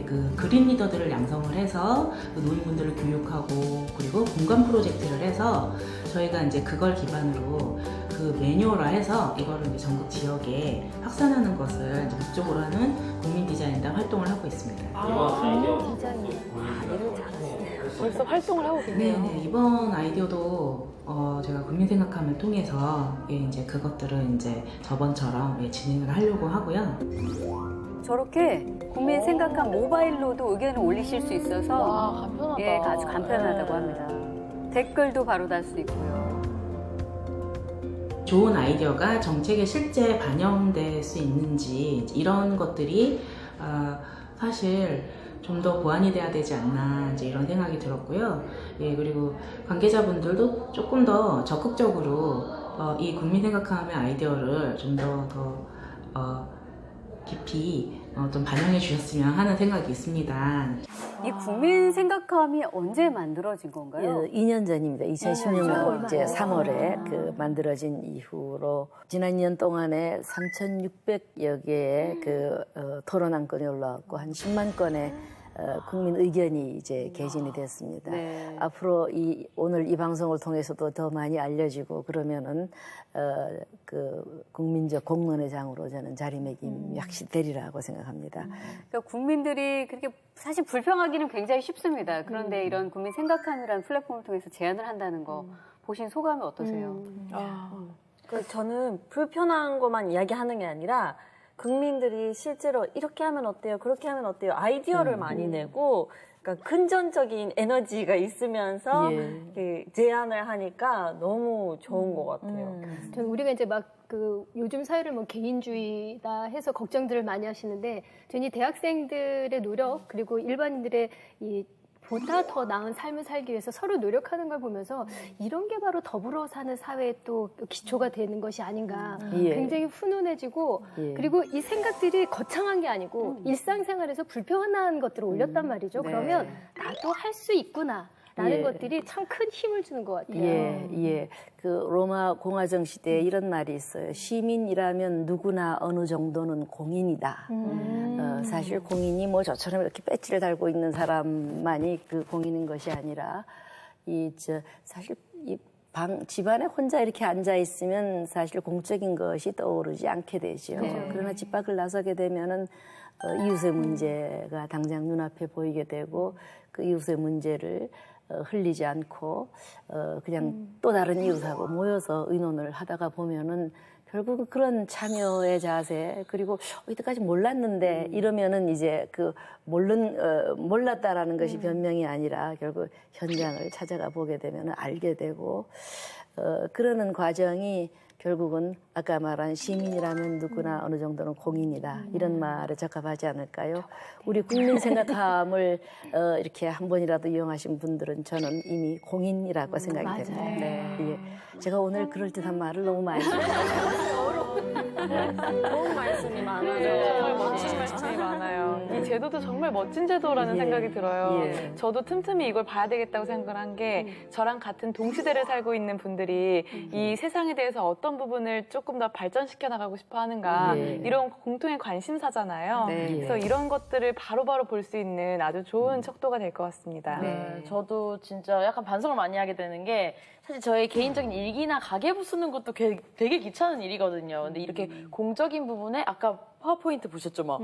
그 그린 리더들을 양성을 해서 그 노인분들을 교육하고 그리고 공간 프로젝트를 해서 저희가 이제 그걸 기반으로 그 매뉴얼화해서 이거를 이제 전국 지역에 확산하는 것을 이제 목적으로 하는 국민 디자인단 활동을 하고 있습니다. 벌써 활동을 하고 계세요. 네, 이번 아이디어도 제가 국민 생각함을 통해서 이제 그것들을 이제 저번처럼 진행을 하려고 하고요. 저렇게 국민 생각한 모바일로도 의견을 올리실 수 있어서 간편하다. 아주 간편하다고 합니다. 댓글도 바로 달 수 있고요. 좋은 아이디어가 정책에 실제 반영될 수 있는지 이런 것들이 사실 좀 더 보완이 돼야 되지 않나 이제 이런 생각이 들었고요. 그리고 관계자분들도 조금 더 적극적으로 이 국민 생각함의 아이디어를 좀 더 깊이 좀 반영해 주셨으면 하는 생각이 있습니다. 이 국민 생각함이 언제 만들어진 건가요? 2년 전입니다. 2016년 이제 3월에 그 만들어진 이후로 지난 2년 동안에 3,600여 개의 그 토론 안건이 올라왔고 한 10만 건의 국민 의견이 이제 개진이 됐습니다. 네. 앞으로 오늘 이 방송을 통해서도 더 많이 알려지고 그러면은 그 국민적 공론의 장으로 저는 자리매김이 확실히 되리라고 생각합니다. 그러니까 국민들이 그렇게 사실 불평하기는 굉장히 쉽습니다. 그런데 이런 국민 생각함이라는 플랫폼을 통해서 제안을 한다는 거 보신 소감이 어떠세요? 저는 불편한 것만 이야기하는 게 아니라 국민들이 실제로 이렇게 하면 어때요? 그렇게 하면 어때요? 아이디어를 많이 내고 그러니까 근전적인 에너지가 있으면서 제안을 하니까 너무 좋은 것 같아요. 저는 우리가 이제 막 그 요즘 사회를 뭐 개인주의다 해서 걱정들을 많이 하시는데 저는 이 대학생들의 노력 그리고 일반인들의 이 보다 더 나은 삶을 살기 위해서 서로 노력하는 걸 보면서 이런 게 바로 더불어 사는 사회의 또 기초가 되는 것이 아닌가 굉장히 훈훈해지고 그리고 이 생각들이 거창한 게 아니고 일상생활에서 불편한 것들을 올렸단 말이죠. 그러면 나도 할 수 있구나. 라는 것들이 참 큰 힘을 주는 것 같아요. 그 로마 공화정 시대에 이런 말이 있어요. 시민이라면 누구나 어느 정도는 공인이다. 사실 공인이 뭐 저처럼 이렇게 배지를 달고 있는 사람만이 그 공인인 것이 아니라 사실 이 집안에 혼자 이렇게 앉아 있으면 사실 공적인 것이 떠오르지 않게 되죠. 그러나 집 밖을 나서게 되면은 이웃의 문제가 당장 눈앞에 보이게 되고 그 이웃의 문제를 흘리지 않고 그냥 또 다른 이웃하고 모여서 의논을 하다가 보면은 결국은 그런 참여의 자세 그리고 이때까지 몰랐는데 이러면은 이제 그 몰랐다라는 것이 변명이 아니라 결국 현장을 찾아가 보게 되면은 알게 되고 그러는 과정이 결국은 아까 말한 시민이라면 누구나 어느 정도는 공인이다 이런 말에 적합하지 않을까요? 우리 국민 생각함을 이렇게 한 번이라도 이용하신 분들은 저는 이미 공인이라고 생각이 됩니다. 예. 제가 오늘 그럴듯한 말을 너무 많이 좋은 말씀이 많아요. 정말 멋진 말씀이 많아요. 이 제도도 정말 멋진 제도라는 생각이 들어요. 저도 틈틈이 이걸 봐야 되겠다고 생각을 한 게 저랑 같은 동시대를 살고 있는 분들이 이 세상에 대해서 어떤 부분을 조금 더 발전시켜 나가고 싶어 하는가 이런 공통의 관심사잖아요. 그래서 이런 것들을 바로바로 볼 수 있는 아주 좋은 척도가 될 것 같습니다. 저도 진짜 약간 반성을 많이 하게 되는 게 사실 저의 개인적인 일기나 가계부 쓰는 것도 되게 귀찮은 일이거든요. 근데 이렇게 공적인 부분에 아까 파워포인트 보셨죠? 막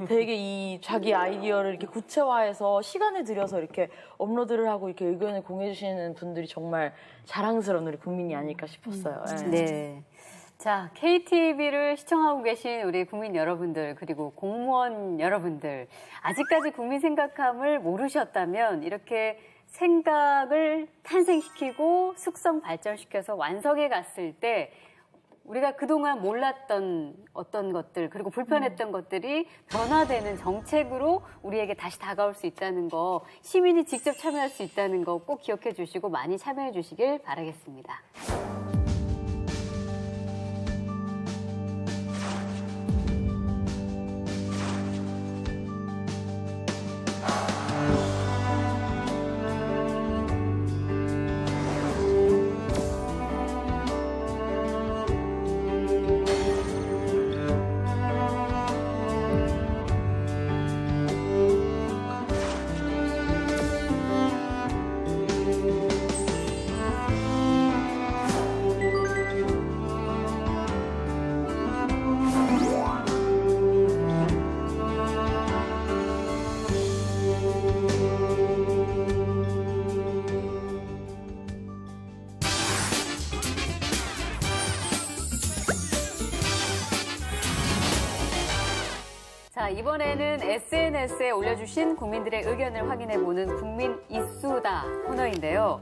되게 이 자기 아이디어를 이렇게 구체화해서 시간을 들여서 이렇게 업로드를 하고 이렇게 의견을 공유해 주시는 분들이 정말 자랑스러운 우리 국민이 아닐까 싶었어요. 네. 자, KTV를 시청하고 계신 우리 국민 여러분들 그리고 공무원 여러분들 아직까지 국민 생각함을 모르셨다면 이렇게 생각을 탄생시키고 숙성 발전시켜서 완성해 갔을 때 우리가 그동안 몰랐던 어떤 것들 그리고 불편했던 것들이 변화되는 정책으로 우리에게 다시 다가올 수 있다는 거 시민이 직접 참여할 수 있다는 거 꼭 기억해 주시고 많이 참여해 주시길 바라겠습니다. 자, 이번에는 SNS에 올려주신 국민들의 의견을 확인해보는 국민 이수다 코너인데요.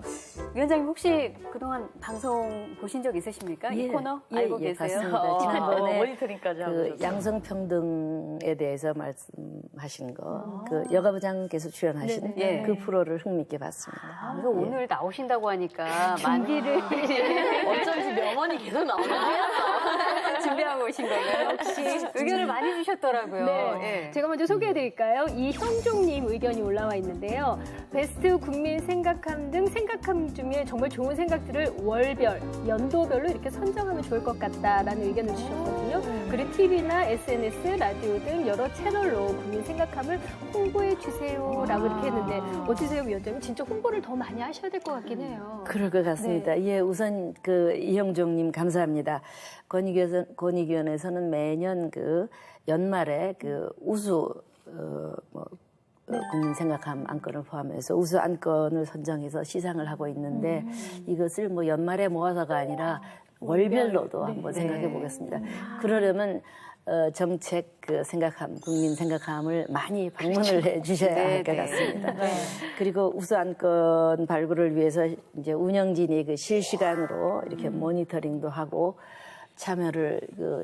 위원장님 혹시 그동안 방송 보신 적 있으십니까? 이 코너 알고 계세요? 봤습니다. 지난번에 모니터링까지 하고 그 양성평등에 대해서 말씀하신 거, 그 여가부장께서 출연하신 그 프로를 흥미있게 봤습니다. 그래서 오늘 나오신다고 하니까 만기를 어쩐지 명언이 계속 나오네요. 준비하고 오신 건가요? 역시 의견을 많이 주셨더라고요. 네. 제가 먼저 소개해드릴까요? 이형종님 의견이 올라와 있는데요. 베스트 국민 생각함 등 생각함 중에 정말 좋은 생각들을 월별, 연도별로 이렇게 선정하면 좋을 것 같다라는 의견을 주셨거든요. 그리고 TV나 SNS, 라디오 등 여러 채널로 국민 생각함을 홍보해 주세요라고 이렇게 했는데 어떠세요, 위원장님? 진짜 홍보를 더 많이 하셔야 될 것 같긴 해요. 그럴 것 같습니다. 예, 우선 그 이형종님 감사합니다. 권익위원회에서는 매년 그 연말에 그 우수 국민 생각함 안건을 포함해서 우수 안건을 선정해서 시상을 하고 있는데 이것을 뭐 연말에 모아서가 아니라 월별로도 한번 생각해 보겠습니다. 그러려면 정책 그 생각함, 국민 생각함을 많이 방문을 해 주셔야 할 것 같습니다. 그리고 우수 안건 발굴을 위해서 이제 운영진이 그 실시간으로 이렇게 모니터링도 하고 참여를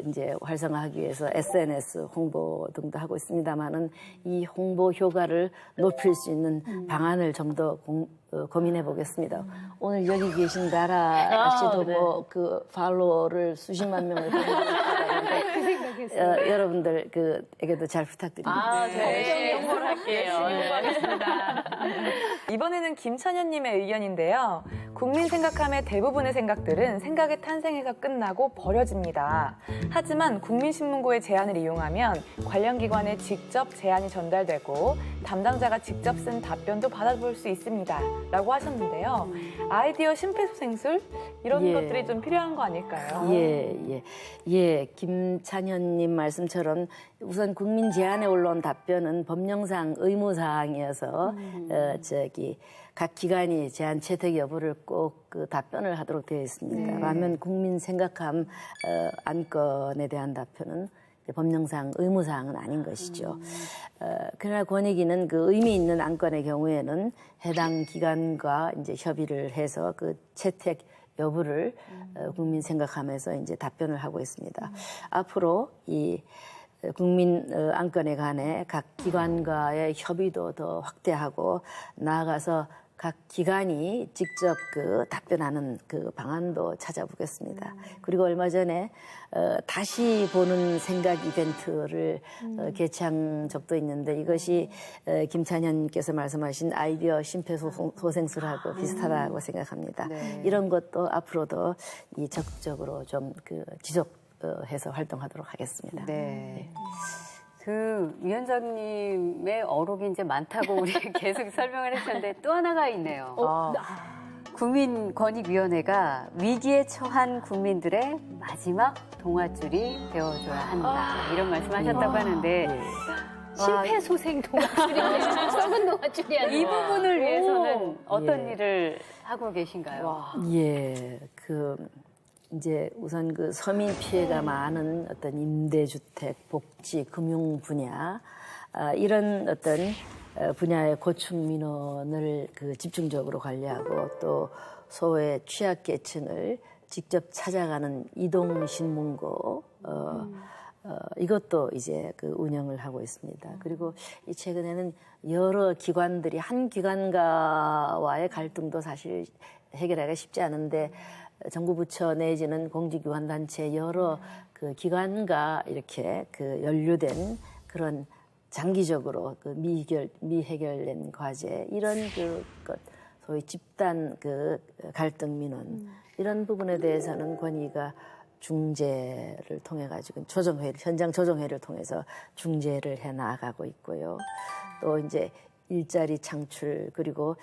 이제 활성화하기 위해서 SNS 홍보 등도 하고 있습니다만은 이 홍보 효과를 높일 수 있는 방안을 좀 더 고민해 보겠습니다. 오늘 여기 계신 나라 씨도 뭐 그 팔로워를 수십만 명을 여러분들 그에게도 잘 부탁드립니다. 열심히 홍보를 할게요. 알겠습니다. 이번에는 김찬현님의 의견인데요. 국민 생각함의 대부분의 생각들은 생각의 탄생에서 끝나고 버려집니다. 하지만 국민신문고의 제안을 이용하면 관련 기관에 직접 제안이 전달되고 담당자가 직접 쓴 답변도 받아볼 수 있습니다. 라고 하셨는데요. 아이디어 심폐소생술? 이런 예. 것들이 좀 필요한 거 아닐까요? 예. 김찬현님 말씀처럼 우선 국민 제안에 올라온 답변은 법령상 의무사항이어서 각 기관이 제안 채택 여부를 꼭 그 답변을 하도록 되어 있습니다. 반면 국민 생각함 안건에 대한 답변은 법령상 의무사항은 아닌 것이죠. 그러나 권익위는 그 의미 있는 안건의 경우에는 해당 기관과 이제 협의를 해서 그 채택 여부를 국민 생각하면서 이제 답변을 하고 있습니다. 앞으로 이 국민 안건에 관해 각 기관과의 협의도 더 확대하고 나아가서 각 기관이 직접 그 답변하는 그 방안도 찾아보겠습니다. 그리고 얼마 전에 다시 보는 생각 이벤트를 개최한 적도 있는데 이것이 김찬현님께서 말씀하신 아이디어 심폐소생술하고 비슷하다고 생각합니다. 이런 것도 앞으로도 이 적극적으로 좀 그 지속해서 활동하도록 하겠습니다. 네. 그 위원장님의 어록이 이제 많다고 우리 계속 설명을 했었는데 또 하나가 있네요. 국민권익위원회가 위기에 처한 국민들의 마지막 동아줄이 되어줘야 한다. 이런 말씀하셨다고 하는데 심폐소생 동아줄이 썩은 동아줄이 아니고 이 부분을 위해서는 어떤 일을 하고 계신가요? 이제 우선 그 서민 피해가 많은 어떤 임대주택, 복지, 금융 분야 이런 어떤 분야의 고충 민원을 그 집중적으로 관리하고 또 소외 취약계층을 직접 찾아가는 이동 신문고 이것도 이제 그 운영을 하고 있습니다. 그리고 이 최근에는 여러 기관들이 한 기관과의 갈등도 사실 해결하기가 쉽지 않은데 정부 부처 내지는 공직기관 단체 여러 그 기관과 이렇게 그 연루된 그런 장기적으로 그 미해결된 과제 이런 것 소위 집단 그 갈등 민원 이런 부분에 대해서는 권위가 중재를 통해 가지고 현장 조정회를 통해서 중재를 해 나가고 있고요. 또 이제 일자리 창출 그리고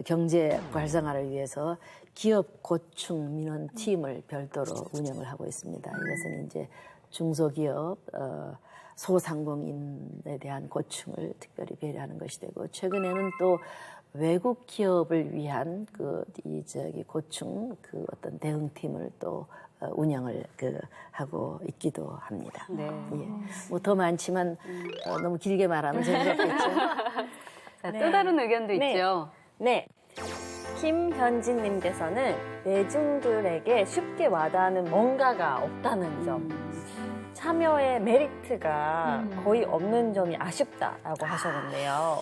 경제 활성화를 위해서 기업 고충 민원 팀을 별도로 운영을 하고 있습니다. 이것은 이제 중소기업 소상공인에 대한 고충을 특별히 배려하는 것이 되고 최근에는 또 외국 기업을 위한 고충 어떤 대응팀을 또 운영을 하고 있기도 합니다. 네. 뭐 더 많지만 너무 길게 말하면 재미없겠죠. 자, 또 다른 의견도 있죠. 네. 김현진님께서는 대중들에게 쉽게 와닿는 뭔가가 없다는 점, 참여의 메리트가 거의 없는 점이 아쉽다라고 하셨는데요.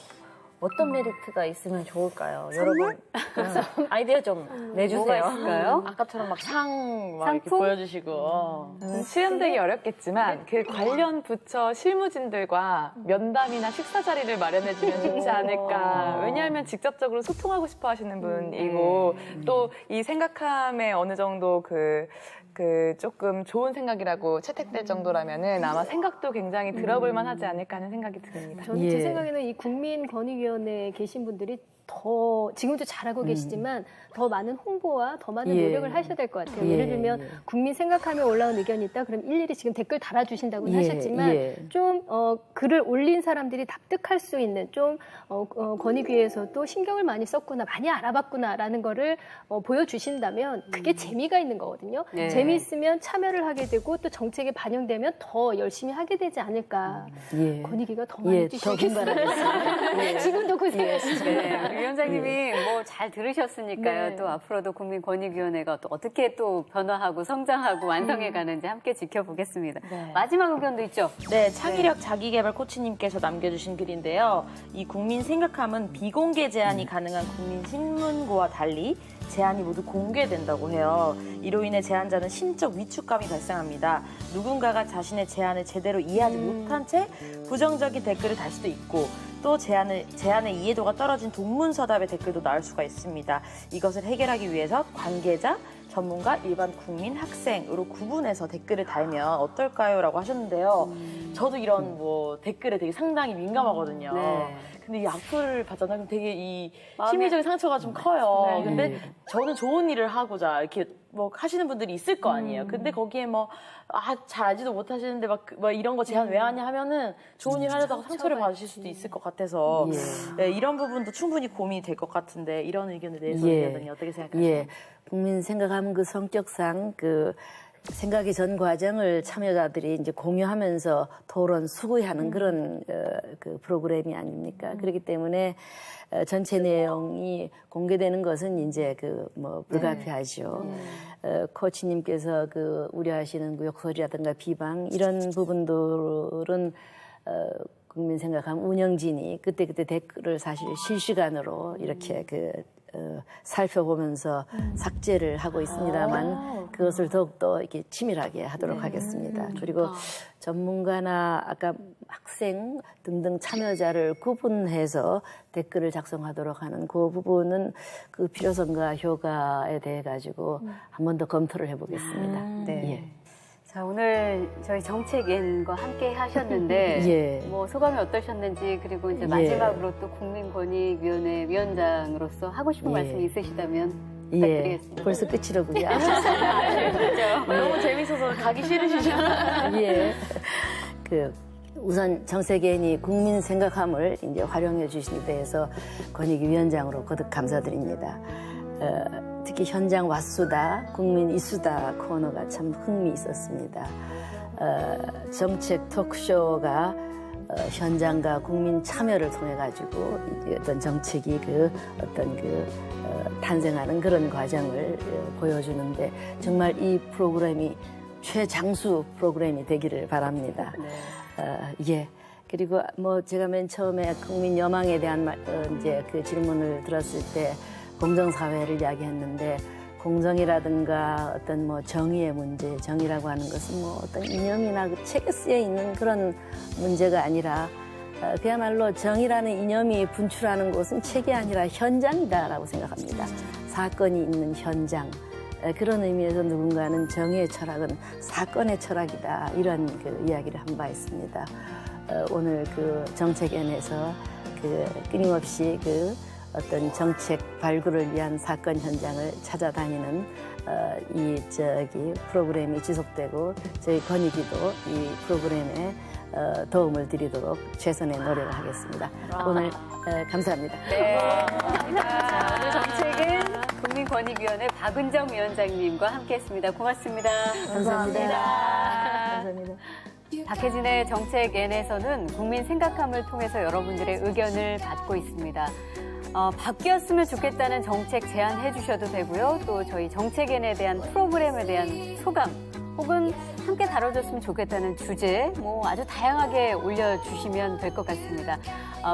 어떤 메리트가 있으면 좋을까요? 여러분 아이디어 좀 내주세요. 뭐가 있을까요? 아까처럼 막 상 이렇게 상품? 보여주시고. 실현되기 어렵겠지만 그 관련 부처 실무진들과 면담이나 식사 자리를 마련해주면 좋지 않을까. 왜냐하면 직접적으로 소통하고 싶어 하시는 분이고 또 이 생각함에 어느 정도 조금 좋은 생각이라고 채택될 정도라면은 아마 생각도 굉장히 들어볼만 하지 않을까 하는 생각이 듭니다. 저는 제 생각에는 이 국민권익위원회에 계신 분들이 더 지금도 잘하고 계시지만 더 많은 홍보와 더 많은 노력을 하셔야 될 것 같아요. 예를 들면 국민 생각하며 올라온 의견이 있다. 그럼 일일이 지금 댓글 달아주신다고 하셨지만 좀 글을 올린 사람들이 납득할 수 있는 좀 권익위에서도 신경을 많이 썼구나, 많이 알아봤구나라는 거를 보여주신다면 그게 재미가 있는 거거든요. 재미있으면 참여를 하게 되고 또 정책에 반영되면 더 열심히 하게 되지 않을까. 권익위가 더 많이 뛰시겠어요. 지금도 그 생각이시죠. 위원장님이 뭐 잘 들으셨으니까요. 또 앞으로도 국민권익위원회가 또 어떻게 또 변화하고 성장하고 완성해 가는지 함께 지켜보겠습니다. 마지막 의견도 있죠? 네, 창의력 자기개발 코치님께서 남겨주신 글인데요. 이 국민 생각함은 비공개 제안이 가능한 국민 신문고와 달리 제안이 모두 공개된다고 해요. 이로 인해 제안자는 심적 위축감이 발생합니다. 누군가가 자신의 제안을 제대로 이해하지 못한 채 부정적인 댓글을 달 수도 있고 또 제안의 이해도가 떨어진 동문서답의 댓글도 나올 수가 있습니다. 이것을 해결하기 위해서 관계자, 전문가, 일반 국민, 학생으로 구분해서 댓글을 달면 어떨까요? 라고 하셨는데요. 저도 이런 뭐 댓글에 되게 상당히 민감하거든요. 네. 근데 이 악플을 받잖아요. 그럼 되게 이 심리적인 상처가 좀 커요. 근데 저는 좋은 일을 하고자 이렇게 뭐 하시는 분들이 있을 거 아니에요. 근데 거기에 뭐, 잘 알지도 못하시는데 막 이런 거 제안 왜 하냐 하면은 좋은 일 하려다가 상처를 받으실 수도 있을 것 같아서 네, 이런 부분도 충분히 고민이 될 것 같은데 이런 의견에 대해서는 어떻게 생각하세요? 국민 생각하면 그 성격상 그 생각이 전 과정을 참여자들이 이제 공유하면서 토론, 수구하는 그런 그 프로그램이 아닙니까? 그렇기 때문에 전체 내용이 공개되는 것은 이제 그 뭐 불가피하죠. 코치님께서 그 우려하시는 그 욕설이라든가 비방 이런 부분들은 국민 생각하면 운영진이 그때그때 댓글을 사실 실시간으로 이렇게 살펴보면서 삭제를 하고 있습니다만 그것을 더욱더 이렇게 치밀하게 하도록 하겠습니다. 그리고 전문가나 아까 학생 등등 참여자를 구분해서 댓글을 작성하도록 하는 그 부분은 그 필요성과 효과에 대해 가지고 한 번 더 검토를 해보겠습니다. 네. 자, 오늘 저희 정책인과 함께 하셨는데 뭐 소감이 어떠셨는지 그리고 이제 마지막으로 또 국민권익위원회 위원장으로서 하고 싶은 말씀이 있으시다면 부탁드리겠습니다. 벌써 끝이로군요. 너무 재밌어서 가기 싫으시잖아요. 우선 정책위원이 국민 생각함을 이제 활용해 주신 데 대해서 권익위원장으로 거듭 감사드립니다. 특히 현장 왓수다, 국민 이수다 코너가 참 흥미 있었습니다. 정책 토크쇼가 현장과 국민 참여를 통해 가지고 어떤 정책이 탄생하는 그런 과정을 보여주는데 정말 이 프로그램이 최장수 프로그램이 되기를 바랍니다. 그리고 뭐 제가 맨 처음에 국민 여망에 대한 이제 그 질문을 들었을 때 공정사회를 이야기했는데 공정이라든가 어떤 뭐 정의의 문제, 정의라고 하는 것은 뭐 어떤 이념이나 그 책에 쓰여 있는 그런 문제가 아니라 그야말로 정의라는 이념이 분출하는 곳은 책이 아니라 현장이다라고 생각합니다. 사건이 있는 현장. 그런 의미에서 누군가는 정의의 철학은 사건의 철학이다. 이런 그 이야기를 한 바 있습니다. 오늘 그 정책연에서 끊임없이 어떤 정책 발굴을 위한 사건 현장을 찾아다니는 프로그램이 지속되고 저희 권익위도 이 프로그램에 도움을 드리도록 최선의 노력을 하겠습니다. 오늘 감사합니다. 네, 감사합니다. 오늘 정책은 국민권익위원회 박은정 위원장님과 함께했습니다. 고맙습니다. 감사합니다. 박혜진의 정책N에서는 국민 생각함을 통해서 여러분들의 의견을 받고 있습니다. 바뀌었으면 좋겠다는 정책 제안해 주셔도 되고요. 또 저희 정책N에 대한 프로그램에 대한 소감 혹은 함께 다뤄줬으면 좋겠다는 주제 아주 다양하게 올려주시면 될 것 같습니다.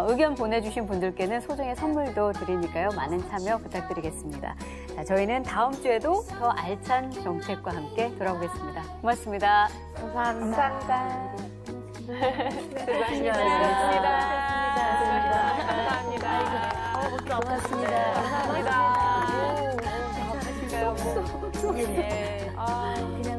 의견 보내주신 분들께는 소정의 선물도 드리니까요. 많은 참여 부탁드리겠습니다. 자, 저희는 다음 주에도 더 알찬 정책과 함께 돌아오겠습니다. 고맙습니다. 감사합니다. 수고하셨습니다. 고맙습니다. 감사합니다. 그냥